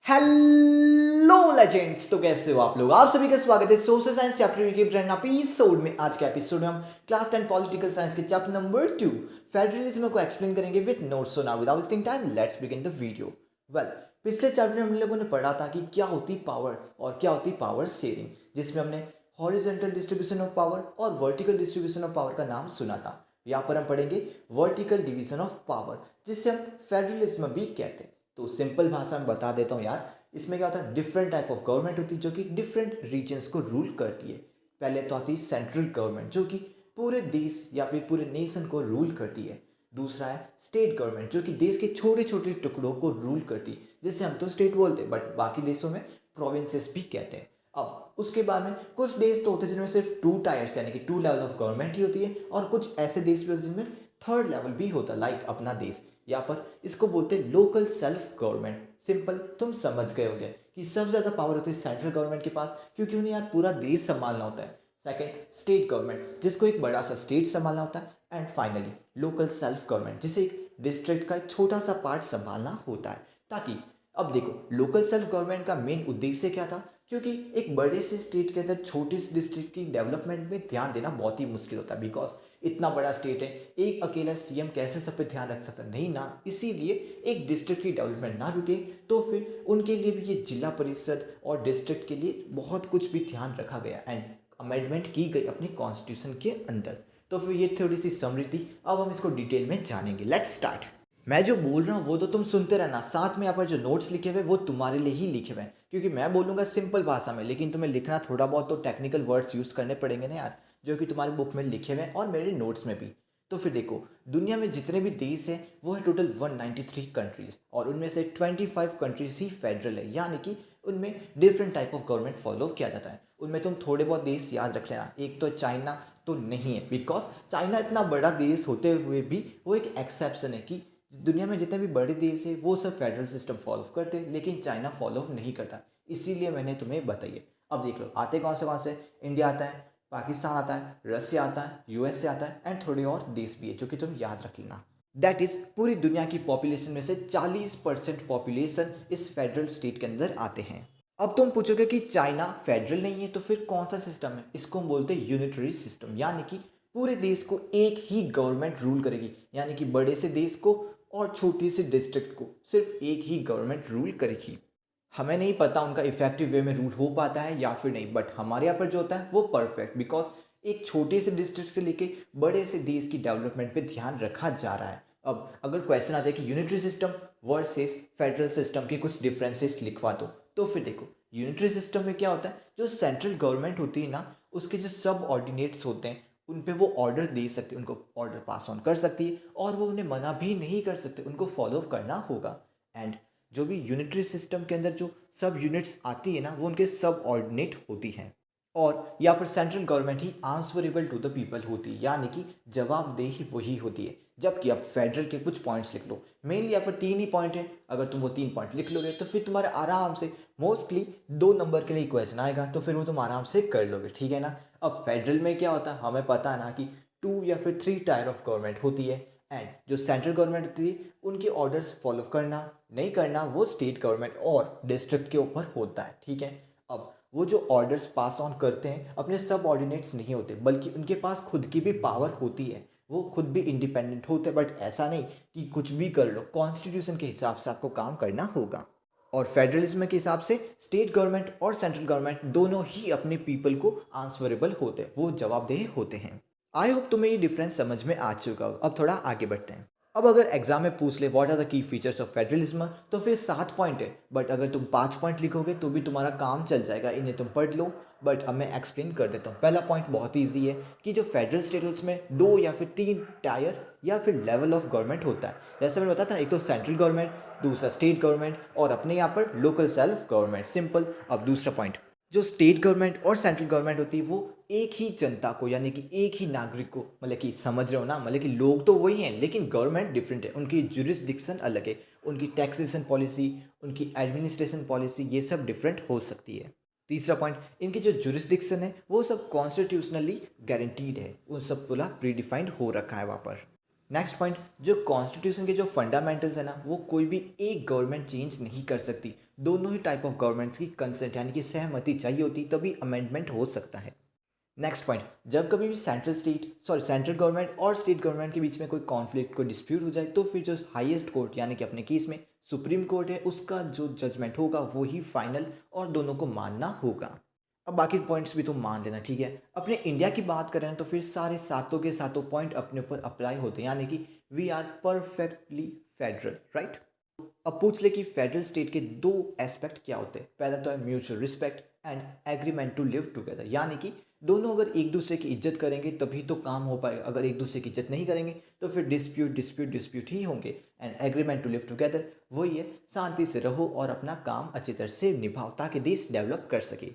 Hello legends. तो कैसे हो आप लोग? आप सभी का स्वागत है सोशल साइंस चैप्टर के ब्रांड एपिसोड में। आज के एपिसोड में हम क्लास 10 पॉलिटिकल साइंस के चैप्टर नंबर 2 फेडरलिज्म को एक्सप्लेन करेंगे with notes. So now without wasting time let's begin the video. Well, पिछले चैप्टर में हम लोगों ने पढ़ा था कि क्या होती पावर और क्या होती पावर शेयरिंग, जिसमें हमने हॉरिजॉन्टल डिस्ट्रीब्यूशन ऑफ पावर और वर्टिकल डिस्ट्रीब्यूशन ऑफ पावर का नाम सुना था। यहाँ पर हम पढ़ेंगे वर्टिकल डिवीजन ऑफ पावर, जिसे हम फेडरलिज्म भी कहते हैं। तो सिंपल भाषा में बता देता हूँ यार, इसमें क्या होता है, डिफरेंट टाइप ऑफ गवर्नमेंट होती है जो कि डिफरेंट रीजन्स को रूल करती है। पहले तो आती है सेंट्रल गवर्नमेंट जो कि पूरे देश या फिर पूरे नेशन को रूल करती है। दूसरा है स्टेट गवर्नमेंट जो कि देश के छोटे छोटे टुकड़ों को रूल करती है, जिसे हम तो स्टेट बोलते हैं बट बाकी देशों में प्रोविंसेस भी कहते हैं। अब उसके बाद में कुछ देश तो होते हैं जिनमें सिर्फ 2 टायर्स यानी कि 2 लेवल ऑफ गवर्नमेंट ही होती है, और कुछ ऐसे देश भी होते हैं जिनमें 3rd लेवल भी होता है, लाइक अपना देश। यहाँ पर इसको बोलते हैं लोकल सेल्फ गवर्नमेंट। सिंपल, तुम समझ गए होंगे कि सबसे ज़्यादा पावर होती है सेंट्रल गवर्नमेंट के पास, क्योंकि उन्हें यार पूरा देश संभालना होता है। सेकंड, स्टेट गवर्नमेंट जिसको एक बड़ा सा स्टेट संभालना होता है। And finally local self government जिसे एक डिस्ट्रिक्ट का एक छोटा सा पार्ट संभालना होता है। ताकि अब देखो, लोकल सेल्फ गवर्नमेंट का मेन उद्देश्य क्या था, क्योंकि एक बड़े से स्टेट के अंदर छोटी सी डिस्ट्रिक्ट की डेवलपमेंट में ध्यान देना बहुत ही मुश्किल होता है। बिकॉज इतना बड़ा स्टेट है, एक अकेला सीएम कैसे सब पे ध्यान रख सकता? नहीं ना। इसीलिए एक डिस्ट्रिक्ट की डेवलपमेंट ना रुके तो फिर उनके लिए भी ये जिला परिषद और डिस्ट्रिक्ट के लिए बहुत कुछ भी ध्यान रखा गया एंड अमेंडमेंट की गई अपनी कॉन्स्टिट्यूशन के अंदर। तो फिर ये थोड़ी सी समरी थी, अब हम इसको डिटेल में जानेंगे। Let's start. मैं जो बोल रहा हूँ वो तो तुम सुनते रहना, साथ में यहाँ पर जो नोट्स लिखे हुए वो तुम्हारे लिए ही लिखे हुए हैं, क्योंकि मैं बोलूँगा सिंपल भाषा में, लेकिन तुम्हें लिखना थोड़ा बहुत तो टेक्निकल वर्ड्स यूज़ करने पड़ेंगे ना यार, जो कि तुम्हारे बुक में लिखे हुए हैं और मेरे नोट्स में भी। तो फिर देखो, दुनिया में जितने भी देश हैं वो है टोटल 193 कंट्रीज़, और उनमें से 25 कंट्रीज ही फेडरल है, यानी कि उनमें different type of government follow किया जाता है। उनमें तुम थोड़े बहुत देश याद रख लेना। एक तो चाइना तो नहीं है, बिकॉज चाइना इतना बड़ा देश होते हुए भी वो एक एक्सेप्शन है कि दुनिया में जितने भी बड़े देश है वो सब फेडरल सिस्टम फॉलो करते हैं, लेकिन चाइना फॉलो नहीं करता। इसीलिए मैंने तुम्हें बताइए। अब देख लो, आते कौन से इंडिया आता है, पाकिस्तान आता है, रसिया आता है, यूएसए आता है, एंड थोड़े और देश भी है जो कि तुम याद रख लेना। दैट इज पूरी दुनिया की पॉपुलेशन में से 40% पॉपुलेशन इस फेडरल स्टेट के अंदर आते हैं। अब तुम पूछोगे कि चाइना फेडरल नहीं है तो फिर कौन सा सिस्टम है? इसको हम बोलते हैं यूनिटरी सिस्टम, यानी कि पूरे देश को एक ही गवर्नमेंट रूल करेगी, यानी कि बड़े से देश को और छोटी सी डिस्ट्रिक्ट को सिर्फ एक ही गवर्नमेंट रूल करेगी। हमें नहीं पता उनका इफेक्टिव वे में रूल हो पाता है या फिर नहीं, बट हमारे यहाँ पर जो होता है वो परफेक्ट, बिकॉज एक छोटे से डिस्ट्रिक्ट से लेके बड़े से देश की डेवलपमेंट पे ध्यान रखा जा रहा है। अब अगर क्वेश्चन आ जाए कि unitary system versus federal system के कुछ डिफरेंसेस लिखवा दो, तो फिर देखो, यूनिटरी सिस्टम में क्या होता है, जो सेंट्रल गवर्नमेंट होती है ना, उसके जो सब ऑर्डिनेट्स होते हैं उन पे वो ऑर्डर दे सकते हैं, उनको ऑर्डर पास ऑन कर सकती है, और वो उन्हें मना भी नहीं कर सकते, उनको फॉलो करना होगा। एंड जो भी यूनिटरी सिस्टम के अंदर जो सब यूनिट्स आती है ना, वो उनके सब ऑर्डिनेट होती हैं, और यहाँ पर सेंट्रल गवर्नमेंट ही आंसरेबल टू द पीपल होती है, यानी कि जवाबदेही वही होती है। जबकि अब फेडरल के कुछ पॉइंट्स लिख लो, मेनली यहाँ पर 3 ही पॉइंट है। अगर तुम वो 3 पॉइंट लिख लोगे तो फिर तुम्हारे आराम से मोस्टली 2 नंबर के लिए क्वेश्चन आएगा, तो फिर वो तुम आराम से कर लोगे, ठीक है ना। अब फेडरल में क्या होता है, हमें पता है ना कि 2 या फिर 3 टायर ऑफ गवर्नमेंट होती है, एंड जो सेंट्रल गवर्नमेंट होती है उनके ऑर्डर्स फॉलो करना नहीं करना वो स्टेट गवर्नमेंट और डिस्ट्रिक्ट के ऊपर होता है, ठीक है। अब वो जो ऑर्डर्स पास ऑन करते हैं अपने सब ऑर्डिनेट्स नहीं होते, बल्कि उनके पास खुद की भी पावर होती है, वो खुद भी इंडिपेंडेंट होते हैं, बट ऐसा नहीं कि कुछ भी कर लो, कॉन्स्टिट्यूशन के हिसाब से आपको काम करना होगा। और फेडरलिज्म के हिसाब से स्टेट गवर्नमेंट और सेंट्रल गवर्नमेंट दोनों ही अपने पीपल को आंसरेबल होते हैं, वो जवाबदेह होते हैं। आई होप तुम्हें ये डिफरेंस समझ में आ चुका हो। अब थोड़ा आगे बढ़ते हैं। अब अगर एग्जाम में पूछ ले what are the key features of federalism, तो फिर 7 पॉइंट है, बट अगर तुम 5 पॉइंट लिखोगे तो भी तुम्हारा काम चल जाएगा, इन्हें तुम पढ़ लो। बट अब मैं एक्सप्लेन कर देता हूँ। पहला पॉइंट बहुत ईजी है कि जो फेडरल स्टेट्स में 2 या फिर 3 टायर या फिर लेवल ऑफ गवर्नमेंट होता है। जैसे मैंने बताया था ना, एक तो सेंट्रल गवर्नमेंट, दूसरा स्टेट गवर्नमेंट, और अपने यहाँ पर लोकल सेल्फ गवर्नमेंट। सिंपल। अब दूसरा पॉइंट, जो स्टेट गवर्नमेंट और सेंट्रल गवर्नमेंट होती है वो एक ही जनता को, यानी कि एक ही नागरिक को, मतलब कि समझ रहे हो ना, मतलब कि लोग तो वही हैं लेकिन गवर्नमेंट डिफरेंट है, उनकी जुरिस्डिक्शन अलग है, उनकी टैक्सेशन पॉलिसी, उनकी एडमिनिस्ट्रेशन पॉलिसी, ये सब डिफरेंट हो सकती है। तीसरा पॉइंट, इनकी जो जुरिस्डिक्शन है वो सब कॉन्स्टिट्यूशनली गारंटीड है, उन सब पूरा प्रीडिफाइंड हो रखा है वहाँ पर। नेक्स्ट पॉइंट, जो कॉन्स्टिट्यूशन के जो फंडामेंटल्स है ना, वो कोई भी एक गवर्नमेंट चेंज नहीं कर सकती। दोनों ही टाइप ऑफ गवर्नमेंट्स की कंसेंट यानी कि सहमति चाहिए होती, तभी अमेंडमेंट हो सकता है। नेक्स्ट पॉइंट, जब कभी भी सेंट्रल गवर्नमेंट और स्टेट गवर्नमेंट के बीच में कोई कॉन्फ्लिक्ट, कोई डिस्प्यूट हो जाए, तो फिर जो हाईएस्ट कोर्ट यानी कि अपने केस में सुप्रीम कोर्ट है, उसका जो जजमेंट होगा वो ही फाइनल और दोनों को मानना होगा। अब बाकी पॉइंट्स भी तो मान लेना, ठीक है। अपने इंडिया की बात करें तो फिर सारे सातों के सातों पॉइंट अपने ऊपर अप्लाई होते हैं, यानी कि we are perfectly federal, right. अब पूछ ले कि फेडरल स्टेट के दो एस्पेक्ट क्या होते हैं। पहला तो है mutual respect and agreement to live together, यानी कि दोनों अगर एक दूसरे की इज्जत करेंगे तभी तो काम हो पाएगा। अगर एक दूसरे की इज्जत नहीं करेंगे तो फिर डिस्प्यूट ही होंगे। And agreement to live together वही है, शांति से रहो और अपना काम अच्छी तरह से निभाओ ताकि देश डेवलप कर सके।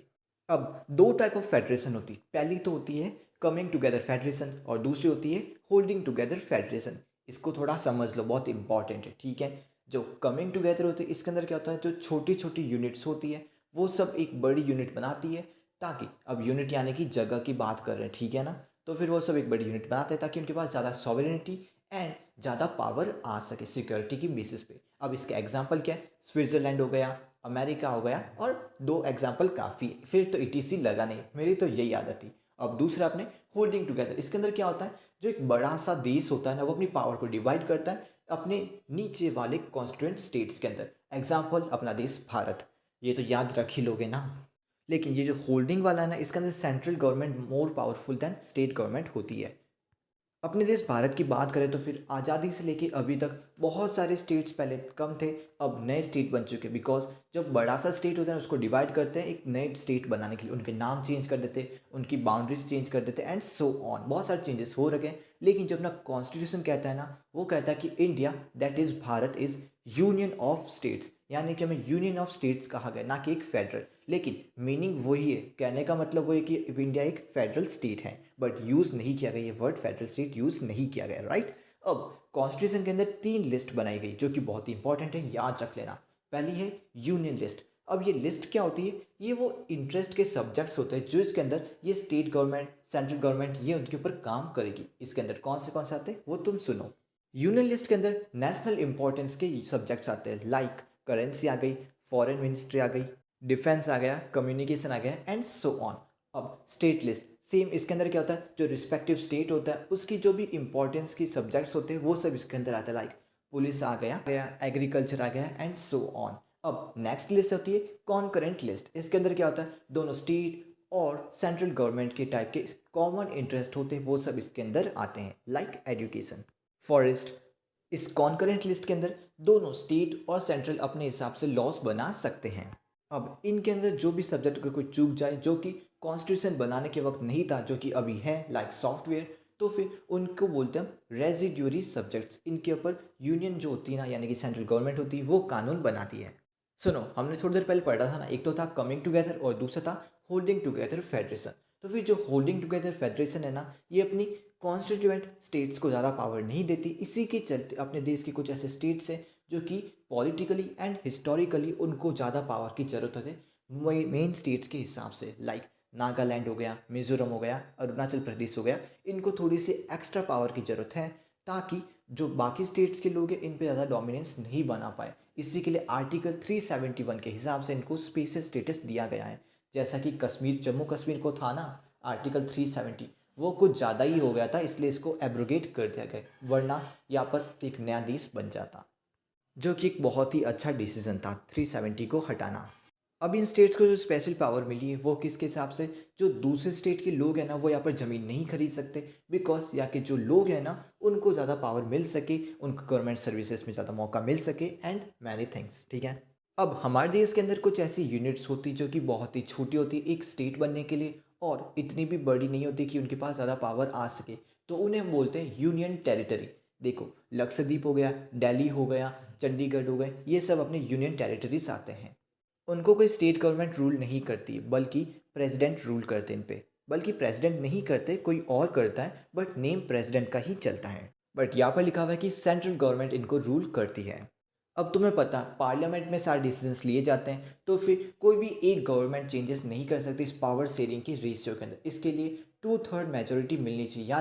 अब दो टाइप ऑफ फेडरेशन होती है, पहली तो होती है कमिंग टुगेदर फेडरेशन और दूसरी होती है होल्डिंग टुगेदर फेडरेशन। इसको थोड़ा समझ लो, बहुत इंपॉर्टेंट है, ठीक है। जो कमिंग टुगेदर होती है इसके अंदर क्या होता है, जो छोटी छोटी यूनिट्स होती है वो सब एक बड़ी यूनिट बनाती है, ताकि अब यूनिट यानी कि जगह की बात कर रहे हैं, ठीक है ना। तो फिर वो सब एक बड़ी यूनिट बनाते हैं ताकि उनके पास ज़्यादा सॉवरेनिटी एंड ज़्यादा पावर आ सके सिक्योरिटी की बेसिस पे। अब इसका एग्जांपल क्या है, स्विट्ज़रलैंड हो गया, अमेरिका हो गया, और दो एग्जांपल काफ़ी, फिर तो ईटीसी लगा नहीं, मेरी तो यही आदत थी। अब दूसरा अपने होल्डिंग टुगेदर, इसके अंदर क्या होता है, जो एक बड़ा सा देश होता है ना, वो अपनी पावर को डिवाइड करता है अपने नीचे वाले कॉन्स्टिट्यूएंट स्टेट्स के अंदर। एग्जाम्पल अपना देश भारत, ये तो याद रख ही लोगे ना। लेकिन ये जो होल्डिंग वाला है ना, इसके अंदर central government more powerful then state government होती है। अपने देश भारत की बात करें तो फिर आज़ादी से लेके अभी तक बहुत सारे स्टेट्स पहले कम थे, अब नए स्टेट बन चुके हैं। बिकॉज जब बड़ा सा स्टेट होता है उसको डिवाइड करते हैं एक नए स्टेट बनाने के लिए, उनके नाम चेंज कर देते, उनकी बाउंड्रीज चेंज कर देते एंड सो ऑन, बहुत सारे चेंजेस हो रखे हैं। लेकिन जो अपना कॉन्स्टिट्यूशन कहता है ना, वो कहता है कि India that is Bharat is union of states, यानी कि हमें यूनियन ऑफ स्टेट्स कहा गया, ना कि एक फेडरल। लेकिन मीनिंग वही है, कहने का मतलब वही है कि इंडिया एक फेडरल स्टेट है, बट यूज़ नहीं किया गया, ये वर्ड फेडरल स्टेट यूज़ नहीं किया गया, राइट। अब कॉन्स्टिट्यूशन के अंदर तीन लिस्ट बनाई गई जो कि बहुत ही इंपॉर्टेंट है, याद रख लेना। पहली है यूनियन लिस्ट। अब ये लिस्ट क्या होती है, ये वो इंटरेस्ट के सब्जेक्ट्स होते हैं जो इसके अंदर ये स्टेट गवर्नमेंट, सेंट्रल गवर्नमेंट ये उनके ऊपर काम करेगी। इसके अंदर कौन से आते हैं वो तुम सुनो। यूनियन लिस्ट के अंदर नेशनल इंपॉर्टेंस के सब्जेक्ट्स आते हैं, लाइक करेंसी आ गई, फॉरेन मिनिस्ट्री आ गई, डिफेंस आ गया, कम्युनिकेशन आ गया एंड सो ऑन। अब स्टेट लिस्ट सेम, इसके अंदर क्या होता है, जो रिस्पेक्टिव स्टेट होता है उसकी जो भी इंपॉर्टेंस की सब्जेक्ट्स होते हैं वो सब इसके अंदर आता है, लाइक पुलिस आ गया एग्रीकल्चर आ गया एंड सो ऑन। अब नेक्स्ट लिस्ट होती है कॉन्करेंट लिस्ट। इसके अंदर क्या होता है, दोनों स्टेट और सेंट्रल गवर्नमेंट के टाइप के कॉमन इंटरेस्ट होते हैं वो सब इसके अंदर आते हैं, लाइक एजुकेशन, फॉरेस्ट। इस कॉन्करेंट लिस्ट के अंदर दोनों स्टेट और सेंट्रल अपने हिसाब से लॉस बना सकते हैं। अब इनके अंदर जो भी सब्जेक्ट अगर कोई चूक जाए जो कि कॉन्स्टिट्यूशन बनाने के वक्त नहीं था, जो कि अभी है, लाइक सॉफ्टवेयर, तो फिर उनको बोलते हैं हम रेजिड्यूरी सब्जेक्ट्स। इनके ऊपर यूनियन जो होती है ना, यानी कि सेंट्रल गवर्नमेंट होती है, वो कानून बनाती है। सुनो, हमने थोड़ी देर पहले पढ़ा था ना, एक तो था कमिंग टुगेदर और दूसरा था होल्डिंग टुगेदर फेडरेशन। तो फिर जो होल्डिंग टुगेदर फेडरेशन है ना, ये अपनी कॉन्स्टिट्यूएंट स्टेट्स को ज़्यादा पावर नहीं देती। इसी के चलते अपने देश के कुछ ऐसे स्टेट्स हैं जो कि पॉलिटिकली एंड हिस्टोरिकली उनको ज़्यादा पावर की ज़रूरत है मेन स्टेट्स के हिसाब से, लाइक नागालैंड हो गया, मिजोरम हो गया, अरुणाचल प्रदेश हो गया। इनको थोड़ी सी एक्स्ट्रा पावर की ज़रूरत है ताकि जो बाकी स्टेट्स के लोग हैं इन पे ज़्यादा डोमिनेंस नहीं बना पाए। इसी के लिए आर्टिकल 371 के हिसाब से इनको स्पेशल स्टेटस दिया गया है। जैसा कि कश्मीर, जम्मू कश्मीर को था ना आर्टिकल 370, वो कुछ ज़्यादा ही हो गया था, इसलिए इसको एब्रोगेट कर दिया गया, वरना यहाँ पर एक नया देश बन जाता, जो कि एक बहुत ही अच्छा डिसीजन था 370 को हटाना। अब इन स्टेट्स को जो स्पेशल पावर मिली है वो किसके हिसाब से, जो दूसरे स्टेट के लोग हैं ना वो यहाँ पर ज़मीन नहीं खरीद सकते, बिकॉज यहाँ के जो लोग हैं ना उनको ज़्यादा पावर मिल सके, उनको गवर्नमेंट सर्विसेज में ज़्यादा मौका मिल सके एंड मैनी थिंग्स, ठीक है। अब हमारे देश के अंदर कुछ ऐसी यूनिट्स होती जो कि बहुत ही छोटी होती एक स्टेट बनने के लिए, और इतनी भी बड़ी नहीं होती कि उनके पास ज़्यादा पावर आ सके, तो उन्हें हम बोलते हैं यूनियन टेरिटरी। देखो, लक्षद्वीप हो गया, दिल्ली हो गया, चंडीगढ़ हो गए, ये सब अपने यूनियन टेरिटरीज आते हैं। उनको कोई स्टेट गवर्नमेंट रूल नहीं करती, बल्कि प्रेसिडेंट रूल करते इन पे। बल्कि प्रेसिडेंट नहीं करते, कोई और करता है, बट नेम प्रेसिडेंट का ही चलता है। बट यहाँ पर लिखा हुआ है कि सेंट्रल गवर्नमेंट इनको रूल करती है। अब तुम्हें पता पार्लियामेंट में सारे डिसीजंस लिए जाते हैं, तो फिर कोई भी एक गवर्नमेंट चेंजेस नहीं कर सकती इस पावर शेयरिंग की रेशियो के अंदर। इसके लिए 2/3 मेजोरिटी मिलनी चाहिए।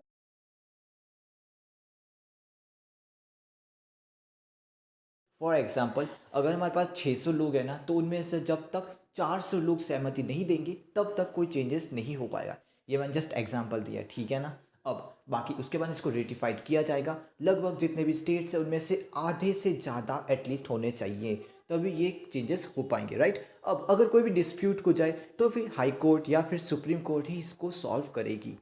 फॉर एग्जाम्पल अगर हमारे पास 600 लोग हैं ना, तो उनमें से जब तक 400 लोग सहमति नहीं देंगे तब तक कोई चेंजेस नहीं हो पाएगा। ये मैंने जस्ट एग्जाम्पल दिया, ठीक है ना। अब बाकी उसके बाद इसको रेटिफाइड किया जाएगा। लगभग जितने भी स्टेट्स हैं उनमें से आधे से ज़्यादा एटलीस्ट होने चाहिए, तभी ये चेंजेस हो पाएंगे, राइट। अब अगर कोई भी डिस्प्यूट हो जाए तो फिर हाई कोर्ट या फिर सुप्रीम कोर्ट ही इसको सॉल्व करेगी।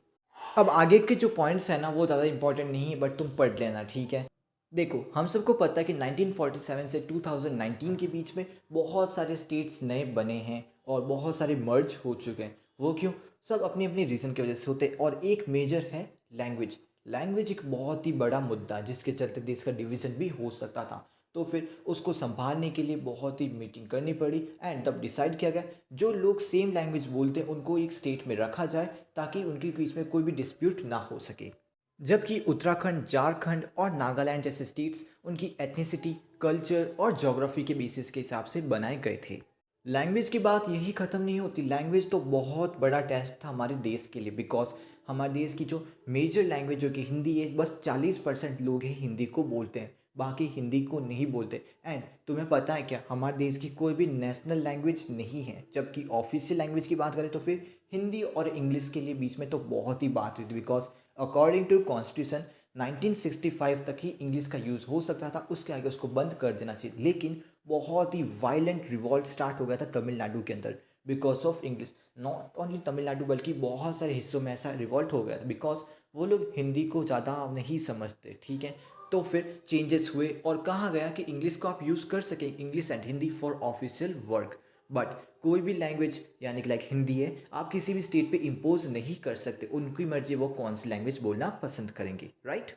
अब आगे के जो पॉइंट्स हैं ना वो ज़्यादा इंपॉर्टेंट नहीं है, बट तुम पढ़ लेना, ठीक है। देखो, हम सबको पता है कि 1947 से 2019 के बीच में बहुत सारे स्टेट्स नए बने हैं और बहुत सारे मर्ज हो चुके हैं। वो क्यों? सब अपनी अपनी रीज़न की वजह से होते हैं, और एक मेजर है लैंग्वेज। लैंग्वेज एक बहुत ही बड़ा मुद्दा है जिसके चलते देश का डिवीज़न भी हो सकता था। तो फिर उसको संभालने के लिए बहुत ही मीटिंग करनी पड़ी, एंड तब डिसाइड किया गया जो लोग सेम लैंग्वेज बोलते हैं उनको एक स्टेट में रखा जाए ताकि उनके बीच में कोई भी डिस्प्यूट ना हो सके। जबकि उत्तराखंड, झारखंड और नागालैंड जैसे स्टेट्स उनकी एथनिसिटी, कल्चर और ज्योग्राफी के बेसिस के हिसाब से बनाए गए थे। लैंग्वेज की बात यही ख़त्म नहीं होती। लैंग्वेज तो बहुत बड़ा टेस्ट था हमारे देश के लिए, बिकॉज हमारे देश की जो मेजर लैंग्वेज जो कि हिंदी है, बस 40% लोग ही हिंदी को बोलते हैं, बाकी हिंदी को नहीं बोलते। एंड तुम्हें पता है क्या, हमारे देश की कोई भी नेशनल लैंग्वेज नहीं है। जबकि ऑफिशियल लैंग्वेज की बात करें तो फिर हिंदी और इंग्लिश के लिए बीच में तो बहुत ही बात हुई थी, बिकॉज अकॉर्डिंग टू कॉन्स्टिट्यूशन 1965 तक ही इंग्लिश का यूज़ हो सकता था, उसके आगे उसको बंद कर देना चाहिए। लेकिन बहुत ही वायलेंट रिवॉल्ट स्टार्ट हो गया था तमिलनाडु के अंदर because of English. Not only Tamil Nadu बल्कि बहुत सारे हिस्सों में ऐसा रिवॉल्ट हो गया था, बिकॉज वो लोग हिंदी को ज़्यादा नहीं समझते, ठीक है। तो फिर चेंजेस हुए और कहा गया कि इंग्लिश को आप यूज़ कर सकें, English and Hindi for official work, but कोई भी लैंग्वेज यानी कि लाइक हिंदी है, आप किसी भी स्टेट पे इम्पोज नहीं कर सकते। उनकी मर्जी वो कौन सी लैंग्वेज बोलना पसंद करेंगे, राइट।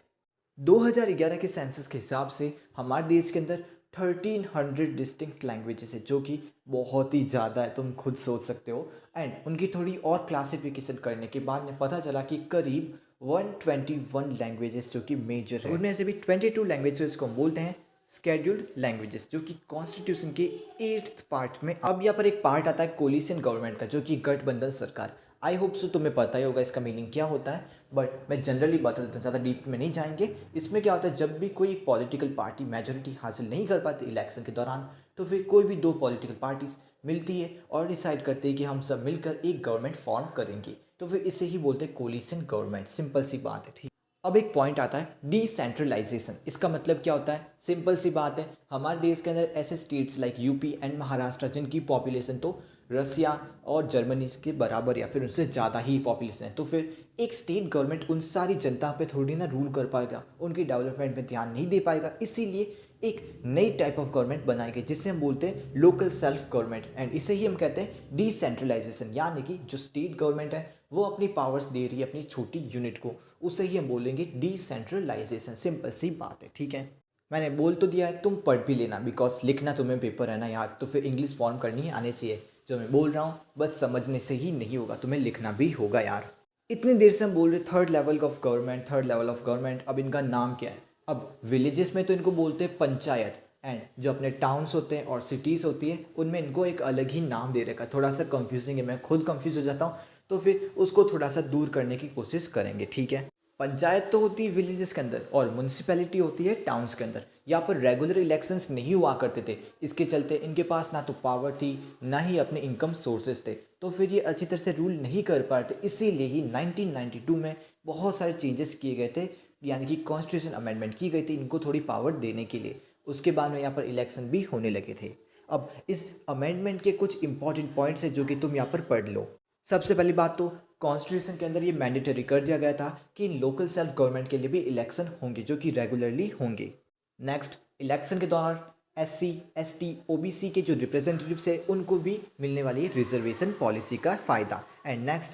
2011 के सेंसस के हिसाब से हमारे देश के अंदर 1300 डिस्टिंक्ट लैंग्वेजेस है, जो कि बहुत ही ज़्यादा है, तुम खुद सोच सकते हो। एंड उनकी थोड़ी और क्लासिफिकेशन करने के बाद में पता चला कि करीब 121 लैंग्वेजेस जो कि मेजर है, उनमें से भी 22 लैंग्वेजेस को हम बोलते हैं स्केड्यूल्ड लैंग्वेजेस, जो कि कॉन्स्टिट्यूशन के 8th पार्ट में। अब यहाँ पर एक पार्ट आता है कोलिशन गवर्नमेंट का, जो कि गठबंधन सरकार। आई होप सो तुम्हें पता ही होगा इसका मीनिंग क्या होता है, बट मैं जनरली बता देता हूँ, ज़्यादा डीप में नहीं जाएंगे। इसमें क्या होता है, जब भी कोई एक पॉलिटिकल पार्टी मेजोरिटी हासिल नहीं कर पाती इलेक्शन के दौरान, तो फिर कोई भी दो पॉलिटिकल पार्टीज मिलती है और डिसाइड करते हैं कि हम सब मिलकर एक गवर्नमेंट फॉर्म करेंगे। तो फिर इसे ही बोलते हैं कोलिशन गवर्नमेंट। सिंपल सी बात है, ठीक। अब एक पॉइंट आता है डिसेंट्रलाइजेशन। इसका मतलब क्या होता है? सिंपल सी बात है, हमारे देश के अंदर ऐसे states like UP and Maharashtra जिनकी पॉपुलेशन तो रसिया और जर्मनी के बराबर या फिर उससे ज़्यादा ही पॉपुलेशन है, तो फिर एक स्टेट गवर्नमेंट उन सारी जनता पे थोड़ी ना रूल कर पाएगा, उनकी डेवलपमेंट में ध्यान नहीं दे पाएगा। इसीलिए एक नई टाइप ऑफ गवर्नमेंट बनाई गई जिसे हम बोलते हैं लोकल सेल्फ गवर्नमेंट, एंड इसे ही हम कहते हैं डिसेंट्रलाइजेशन। यानी कि जो स्टेट गवर्नमेंट है वो अपनी पावर्स दे रही है अपनी छोटी यूनिट को, उसे ही हम बोलेंगे डिसेंट्रलाइजेशन। सिंपल सी बात है, ठीक है। मैंने बोल तो दिया है, तुम पढ़ भी लेना, बिकॉज लिखना तुम्हें पेपर है ना यार, तो फिर इंग्लिश फॉर्म करनी है आने चाहिए। जो मैं बोल रहा हूँ बस समझने से ही नहीं होगा, तुम्हें लिखना भी होगा यार। इतनी देर से हम बोल रहे third level of government, third level of government. अब इनका नाम क्या है? अब विलेजेस में तो इनको बोलते हैं पंचायत, एंड जो अपने टाउन्स होते हैं और सिटीज़ होती है उनमें इनको एक अलग ही नाम दे रखा है। थोड़ा सा कंफ्यूजिंग है, मैं खुद कंफ्यूज हो जाता हूँ, तो फिर उसको थोड़ा सा दूर करने की कोशिश करेंगे, ठीक है। पंचायत तो होती है विलेजेस के अंदर और म्यूनसिपैलिटी होती है टाउन्स के अंदर। यहाँ पर रेगुलर इलेक्शंस नहीं हुआ करते थे, इसके चलते इनके पास ना तो पावर थी ना ही अपने इनकम सोर्सेज थे, तो फिर ये अच्छी तरह से रूल नहीं कर पाते। इसीलिए ही 1992 में बहुत सारे चेंजेस किए गए थे, यानी कि कॉन्स्टिट्यूशन अमेंडमेंट की गई थी इनको थोड़ी पावर देने के लिए। उसके बाद में यहाँ पर इलेक्शन भी होने लगे थे। अब इस अमेंडमेंट के कुछ इंपॉर्टेंट पॉइंट्स हैं जो कि तुम यहाँ पर पढ़ लो। सबसे पहली बात तो कॉन्स्टिट्यूशन के अंदर ये मैंडेटरी कर दिया गया था कि लोकल सेल्फ गवर्नमेंट के लिए भी इलेक्शन होंगे जो कि रेगुलरली होंगे। नेक्स्ट, इलेक्शन के दौरान SC, ST, OBC के जो रिप्रेजेंटेटिव्स है उनको भी मिलने वाली है रिजर्वेशन पॉलिसी का फ़ायदा। एंड नेक्स्ट,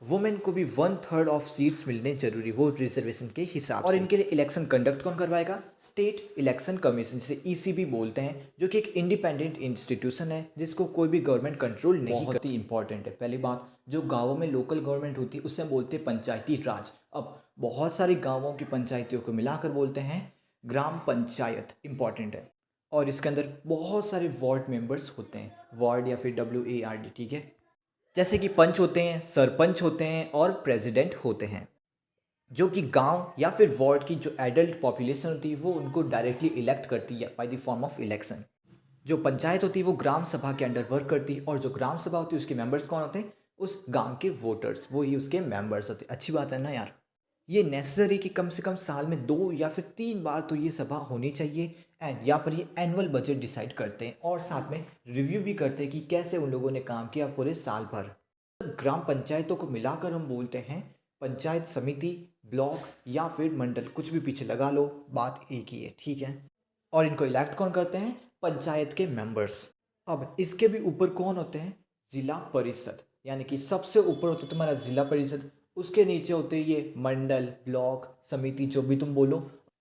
वुमेन को भी 1/3 ऑफ सीट्स मिलने जरूरी, वो रिजर्वेशन के हिसाब से। और इनके लिए इलेक्शन कंडक्ट कौन करवाएगा? स्टेट इलेक्शन कमीशन, जिसे ECB बोलते हैं, जो कि एक इंडिपेंडेंट इंस्टीट्यूशन है जिसको कोई भी गवर्नमेंट कंट्रोल नहीं। बहुत ही इंपॉर्टेंट है। पहली बात, जो गाँवों में लोकल गवर्नमेंट होती है उसे हम बोलते हैं पंचायती राज। अब बहुत सारे गाँवों की पंचायतियों को मिलाकर बोलते हैं ग्राम पंचायत। इंपॉर्टेंट है। और इसके अंदर बहुत सारे वार्ड मेंबर्स होते हैं, वार्ड या फिर WARD, ठीक है। जैसे कि पंच होते हैं, सरपंच होते हैं और प्रेसिडेंट होते हैं। जो कि गांव या फिर वार्ड की जो एडल्ट पॉपुलेशन होती है वो उनको डायरेक्टली इलेक्ट करती है by the form of election. जो पंचायत होती है वो ग्राम सभा के अंडर वर्क करती है, और जो ग्राम सभा होती है उसके मेंबर्स कौन होते हैं? उस गांव के वोटर्स, वो ही उसके मेंबर्स होते हैं। अच्छी बात है ना यार। ये नेसेसरी कि कम से कम साल में 2 या फिर 3 बार तो ये सभा होनी चाहिए। एंड यहाँ पर ये एनुअल बजट डिसाइड करते हैं और साथ में रिव्यू भी करते हैं कि कैसे उन लोगों ने काम किया पूरे साल भर। ग्राम पंचायतों को मिलाकर हम बोलते हैं पंचायत समिति, ब्लॉक या फिर मंडल, कुछ भी पीछे लगा लो, बात एक ही है, ठीक है। और इनको इलेक्ट कौन करते हैं? पंचायत के मेंबर्स। अब इसके भी ऊपर कौन होते हैं? जिला परिषद, यानी कि सबसे ऊपर होता है तुम्हारा जिला परिषद, उसके नीचे होते हैं ये मंडल, ब्लॉक, समिति, जो भी तुम बोलो,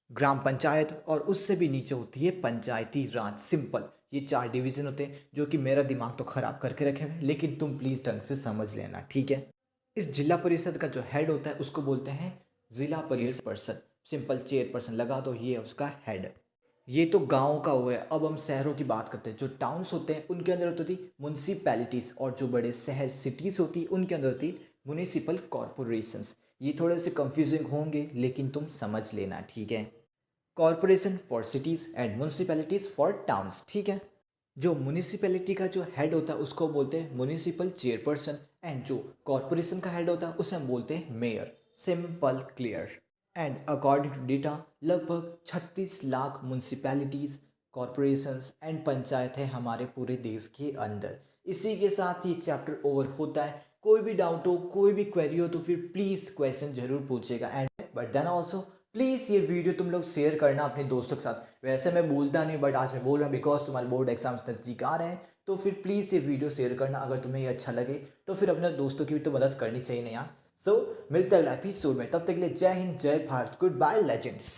ग्राम पंचायत, और उससे भी नीचे होती है पंचायती राज। सिंपल, ये 4 डिवीजन होते हैं जो कि मेरा दिमाग तो खराब करके रखे हुए हैं, लेकिन तुम प्लीज़ ढंग से समझ लेना, ठीक है। इस जिला परिषद का जो हेड होता है उसको बोलते हैं जिला परिषद पर्सन। सिंपल, चेयरपर्सन लगा दो, ये है उसका हेड। ये तो गाँव का हुआ है। अब हम शहरों की बात करते हैं। जो टाउन्स होते हैं उनके अंदर होती थी म्यूनसिपैलिटीज़, और जो बड़े शहर सिटीज़ होती उनके अंदर होती म्यूनिसिपल कॉरपोरेशंस। ये थोड़े से कंफ्यूजिंग होंगे लेकिन तुम समझ लेना, ठीक है। Corporation for cities and municipalities for towns, ठीक है। जो म्यूनिसिपैलिटी का जो हेड होता है उसको बोलते हैं म्यूनिसिपल चेयरपर्सन, एंड जो कॉरपोरेशन का हेड होता है उसे हम बोलते हैं mayor. Simple, clear. And according to data लगभग 36 lakh municipalities, corporations and panchayat है हमारे पूरे देश के अंदर। इसी के साथ ही चैप्टर ओवर होता है। कोई भी डाउट हो, कोई भी क्वेरी हो तो फिर प्लीज़ क्वेश्चन जरूर पूछेगा। And but then also please ये वीडियो तुम लोग शेयर करना अपने दोस्तों के साथ। वैसे मैं बोलता नहीं, बट आज मैं बोल रहा हूँ बिकॉज तुम्हारे बोर्ड एग्जाम्स नज़दीक आ रहे हैं। तो फिर प्लीज़ ये वीडियो शेयर करना। अगर तुम्हें ये अच्छा लगे तो फिर अपने दोस्तों की भी तो मदद करनी चाहिए ना यार। सो मिलते हैं अगला एपिसोड में, तब तक के लिए जय हिंद, जय भारत, गुड बाय लेजेंड्स।